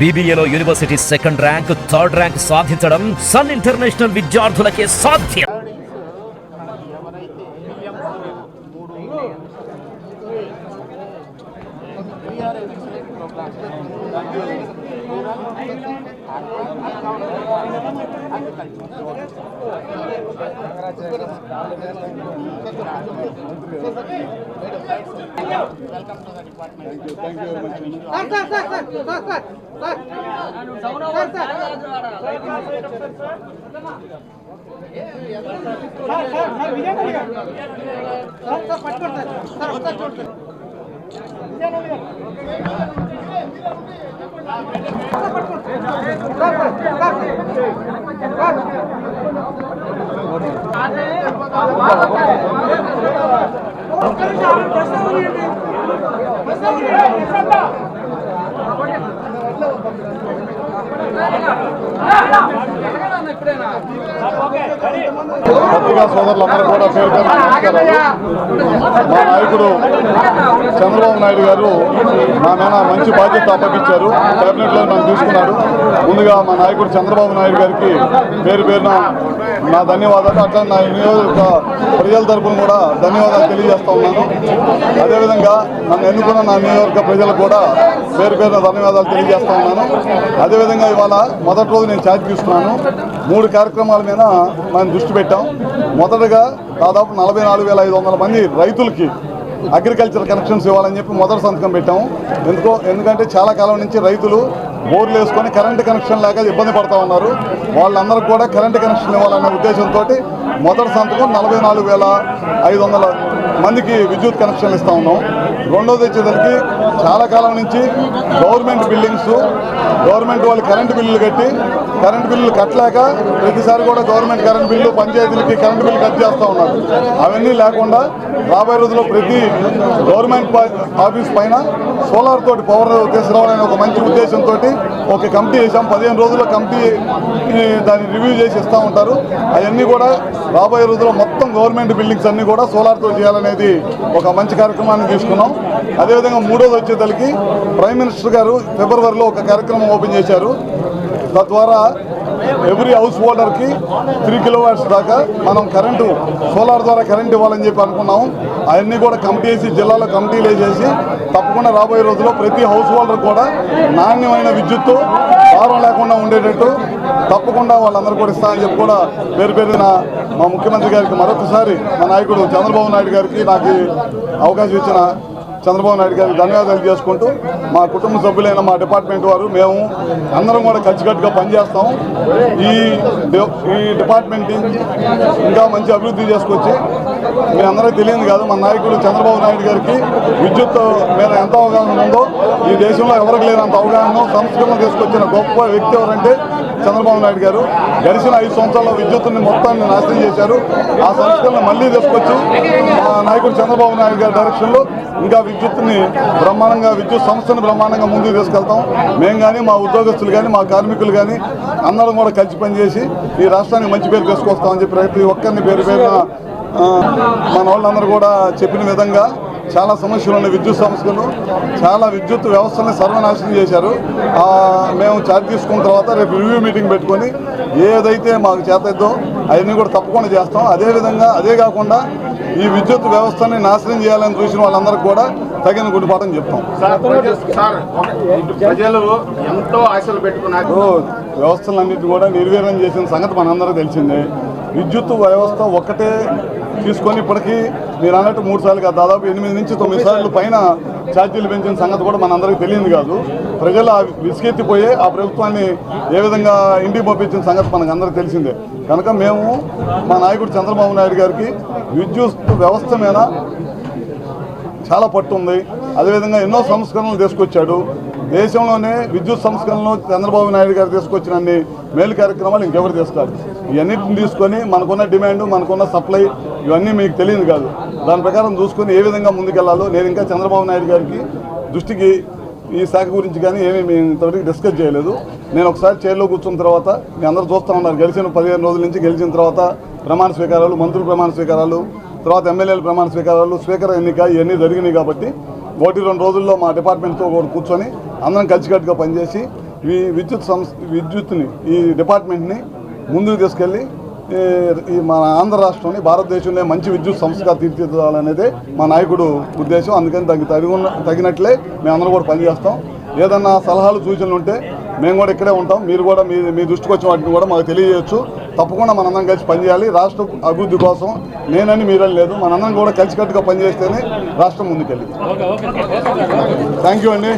BBAలో university second rank, third rank సాధించడం Sun international విద్యార్థులకే సాధ్యం. పత్రికా సోదరులందరూ కూడా పేరు మా నాయకుడు చంద్రబాబు నాయుడు గారు మా మీద మంచి బాధ్యత అప్పగించారు. కేబినెట్లో నన్ను తీసుకున్నాడు. ముందుగా మా నాయకుడు చంద్రబాబు నాయుడు గారికి పేరు పేరున నా ధన్యవాదాలు. అట్లా నా నియోజక ప్రజల తరఫున కూడా ధన్యవాదాలు తెలియజేస్తా ఉన్నాను. అదేవిధంగా నన్ను ఎన్నుకున్న నా నియోజక ప్రజలకు కూడా పేరు పేరున ధన్యవాదాలు తెలియజేస్తా ఉన్నాను. అదేవిధంగా ఇవాళ మొదటి రోజు నేను ఛార్జ్ తీసుకున్నాను. 3 కార్యక్రమాల మీద మనం దృష్టి పెట్టాం. మొదటగా దాదాపు 44,500 మంది రైతులకి అగ్రికల్చర్ కనెక్షన్స్ ఇవ్వాలని చెప్పి మొదటి సంతకం పెట్టాము. ఎందుకంటే చాలా కాలం నుంచి రైతులు బోర్లు వేసుకొని కరెంటు కనెక్షన్ లేక ఇబ్బంది పడుతూ ఉన్నారు. వాళ్ళందరికీ కూడా కరెంటు కనెక్షన్ ఇవ్వాలనే ఉద్దేశంతో మొదటి సంతకం 44,500 మందికి విద్యుత్ కనెక్షన్లు ఇస్తూ ఉన్నాం. రెండోది వచ్చేసరికి చాలా కాలం నుంచి గవర్నమెంట్ బిల్డింగ్స్, గవర్నమెంట్ వాళ్ళు కరెంటు బిల్లులు కట్టి కరెంటు బిల్లులు కట్టలేక ప్రతిసారి కూడా గవర్నమెంట్ కరెంటు బిల్లు పంచాయతీలకి కరెంటు బిల్లు కట్ చేస్తూ ఉన్నారు. అవన్నీ లేకుండా రాబోయే రోజుల్లో ప్రతి గవర్నమెంట్ ఆఫీస్ పైన సోలార్ తోటి పవర్ తీసుకురావాలనే ఒక మంచి ఉద్దేశంతో ఒక కమిటీ వేసాం. 15 రోజుల్లో కమిటీ దాన్ని రివ్యూ చేసి ఇస్తూ ఉంటారు. అవన్నీ కూడా రాబోయే రోజుల్లో మొత్తం గవర్నమెంట్ బిల్డింగ్స్ అన్నీ కూడా సోలార్తో చేయాలనేది ఒక మంచి కార్యక్రమాన్ని తీసుకున్నాం. అదేవిధంగా మూడోది వచ్చేసరికి ప్రైమ్ మినిస్టర్ గారు ఫిబ్రవరిలో ఒక కార్యక్రమం ఓపెన్ చేశారు. తద్వారా ఎవ్రీ హౌస్ హోల్డర్కి 3 కిలోవాట్స్ దాకా మనం కరెంటు సోలార్ ద్వారా కరెంట్ ఇవ్వాలని చెప్పి అనుకున్నాము. అవన్నీ కూడా కమిటీ వేసి జిల్లాలో కమిటీలు వేసేసి తప్పకుండా రాబోయే రోజుల్లో ప్రతి హౌస్ హోల్డర్ కూడా నాణ్యమైన విద్యుత్తు భారం లేకుండా ఉండేటట్టు తప్పకుండా వాళ్ళందరూ కూడా ఇస్తామని చెప్పి కూడా పేరు పేరున మా ముఖ్యమంత్రి గారికి మరొకసారి మా నాయకుడు చంద్రబాబు నాయుడు గారికి నాకు అవకాశం ఇచ్చిన చంద్రబాబు నాయుడు గారికి ధన్యవాదాలు చేసుకుంటూ మా కుటుంబ సభ్యులైన మా డిపార్ట్మెంట్ వారు మేము అందరం కూడా కలిసికట్టుగా పనిచేస్తాం. ఈ డిపార్ట్మెంట్ ఇంకా మంచి అభివృద్ధి చేసుకొచ్చి మీ అందరికీ తెలియదు కాదు, మన నాయకుడు చంద్రబాబు నాయుడు గారికి విద్యుత్ మీద ఎంత అవగాహన ఉందో ఈ దేశంలో ఎవరికి లేనంత అవగాహన సంస్కరణ తీసుకొచ్చిన గొప్ప వ్యక్తి ఎవరంటే చంద్రబాబు నాయుడు గారు. గడిచిన 5 సంవత్సరాల్లో విద్యుత్తుని మొత్తాన్ని నాశనం చేశారు. ఆ సంస్కరణ మళ్ళీ తీసుకొచ్చి మా నాయకుడు చంద్రబాబు నాయుడు గారి డైరెక్షన్లో ఇంకా విద్యుత్తుని బ్రహ్మాండంగా విద్యుత్ సంస్థను బ్రహ్మాండంగా ముందుకు తీసుకెళ్తాం. మేము కానీ మా ఉద్యోగస్తులు కానీ మా కార్మికులు కానీ అందరం కూడా కలిసి పనిచేసి ఈ రాష్ట్రానికి మంచి పేరు తీసుకొస్తామని చెప్పి ప్రతి ఒక్కరిని పేరు పేరున మన వాళ్ళందరూ కూడా చెప్పిన విధంగా చాలా సమస్యలు ఉన్నాయి. విద్యుత్ సంస్థలు చాలా విద్యుత్ వ్యవస్థని సర్వనాశనం చేశారు. మేము ఛార్జ్ తీసుకున్న తర్వాత రేపు రివ్యూ మీటింగ్ పెట్టుకొని ఏదైతే మాకు చేతైద్దో అవన్నీ కూడా తప్పకుండా చేస్తాం. అదేవిధంగా అదే కాకుండా ఈ విద్యుత్ వ్యవస్థని నాశనం చేయాలని చూసిన వాళ్ళందరికీ కూడా తగిన గుడిపాఠం చెప్తాం. ప్రజలు ఎంతో ఆశలు పెట్టుకున్నారు. వ్యవస్థలన్నింటినీ కూడా నిర్వీర్యం చేసిన సంగతి మనందరికీ తెలిసిందే. విద్యుత్ వ్యవస్థ ఒక్కటే తీసుకొని ఇప్పటికీ మీరు అన్నట్టు 3 సార్లు కాదు, దాదాపు 8 నుంచి 9 సార్లు పైన ఛార్జీలు పెంచిన సంగతి కూడా మనందరికీ తెలియదు కాదు. ప్రజలు విసుకెత్తిపోయే ఆ ప్రభుత్వాన్ని ఏ విధంగా ఇంటికి పంపించిన సంగతి మనకు అందరికీ తెలిసిందే. కనుక మేము మా నాయకుడు చంద్రబాబు నాయుడు గారికి విద్యుత్ వ్యవస్థ మీద చాలా పట్టు ఉంది. అదేవిధంగా ఎన్నో సంస్కరణలు తీసుకొచ్చాడు. దేశంలోనే విద్యుత్ సంస్కరణలు చంద్రబాబు నాయుడు గారు తీసుకొచ్చిన అన్ని మేలు కార్యక్రమాలు ఇంకెవరు చేస్తారు. ఇవన్నిటిని తీసుకొని మనకున్న డిమాండ్, మనకున్న సప్లై ఇవన్నీ మీకు తెలియదు కాదు. దాని ప్రకారం చూసుకొని ఏ విధంగా ముందుకెళ్లాలో నేను ఇంకా చంద్రబాబు నాయుడు గారికి దృష్టికి ఈ శాఖ గురించి కానీ ఏమీ మేము ఇంతవరకు డిస్కస్ చేయలేదు. నేను ఒకసారి చైర్లో కూర్చున్న తర్వాత మీ అందరూ చూస్తూ ఉన్నారు. గెలిచిన 15 రోజుల నుంచి గెలిచిన తర్వాత ప్రమాణ స్వీకారాలు, మంత్రుల ప్రమాణ స్వీకారాలు, తర్వాత ఎమ్మెల్యేల ప్రమాణ స్వీకారాలు, స్పీకర్ ఎన్నిక ఇవన్నీ జరిగినాయి. కాబట్టి 1-2 రోజుల్లో మా డిపార్ట్మెంట్తో కూడా కూర్చొని అందరం కలిసికట్టుగా పనిచేసి ఈ విద్యుత్ని ఈ డిపార్ట్మెంట్ని ముందుకు తీసుకెళ్ళి ఈ మన ఆంధ్ర రాష్ట్రాన్ని భారతదేశంలో మంచి విద్యుత్ సంస్థగా తీర్చిదిద్దాలనేదే మా నాయకుడు ఉద్దేశం. అందుకని దానికి తగినట్లే మేమందరం కూడా పనిచేస్తాం. ఏదన్నా సలహాలు సూచనలు ఉంటే మేము కూడా ఇక్కడే ఉంటాం. మీరు కూడా మీ దృష్టికి వచ్చిన వాటిని కూడా మాకు తెలియజేయచ్చు. తప్పకుండా మనందరం కలిసి పనిచేయాలి. రాష్ట్ర అభివృద్ధి కోసం నేనని మీరని లేదు, మనందరం కూడా కలిసికట్టుగా పనిచేస్తేనే రాష్ట్రం ముందుకెళ్ళింది. థ్యాంక్ యూ అండి.